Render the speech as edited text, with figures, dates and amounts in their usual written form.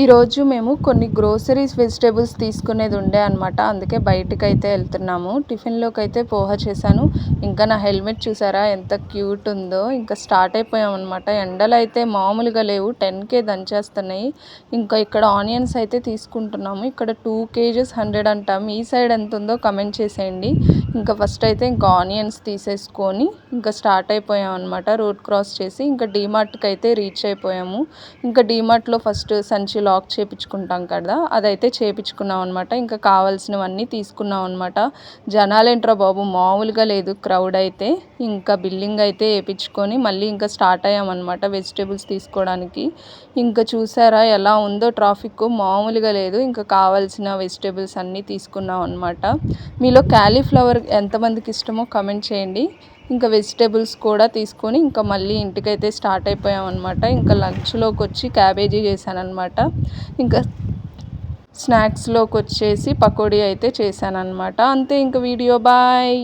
ఈరోజు మేము కొన్ని గ్రోసరీస్ వెజిటేబుల్స్ తీసుకునేది ఉండే అనమాట. అందుకే బయటకైతే వెళ్తున్నాము. టిఫిన్లోకి అయితే పోహ చేశాను. ఇంకా నా హెల్మెట్ చూసారా ఎంత క్యూట్ ఉందో. ఇంకా స్టార్ట్ అయిపోయాం అనమాట. ఎండలు అయితే మామూలుగా లేవు, 10K దంచేస్తున్నాయి. ఇంకా ఇక్కడ ఆనియన్స్ అయితే తీసుకుంటున్నాము. ఇక్కడ 2 kgs 100 అంట. మీ సైడ్ ఎంత ఉందో కమెంట్ చేసేయండి. ఇంకా ఫస్ట్ అయితే ఇంకా ఆనియన్స్ తీసేసుకొని ఇంకా స్టార్ట్ అయిపోయాం అనమాట. రోడ్ క్రాస్ చేసి ఇంకా డీమార్ట్కి అయితే రీచ్ అయిపోయాము. ఇంకా డీమార్ట్లో ఫస్ట్ సంచి లాక్ చేయించుకుంటాం కదా, అదైతే చేయించుకున్నాం అనమాట. ఇంకా కావాల్సినవన్నీ తీసుకున్నాం అనమాట. జనాలేంట్రా బాబు మామూలుగా లేదు క్రౌడ్ అయితే. ఇంకా బిల్లింగ్ అయితే వేయించుకొని మళ్ళీ ఇంకా స్టార్ట్ అయ్యామన్నమాట వెజిటేబుల్స్ తీసుకోవడానికి. ఇంకా చూసారా ఎలా ఉందో ట్రాఫిక్, మామూలుగా లేదు. ఇంకా కావాల్సిన వెజిటేబుల్స్ అన్నీ తీసుకున్నాం అనమాట. మీలో క్యాలీఫ్లవర్ ఎంతమందికి ఇష్టమో కమెంట్ చేయండి. ఇంకా వెజిటేబుల్స్ కూడా తీసుకొని ఇంకా మళ్ళీ ఇంటికైతే స్టార్ట్ అయిపోయాం అనమాట. ఇంకా లంచ్లోకి వచ్చి క్యాబేజీ చేశాను అనమాట. ఇంకా స్నాక్స్లోకి వచ్చేసి పకోడీ అయితే చేశాను అనమాట. అంతే ఇంకా వీడియో బాయ్.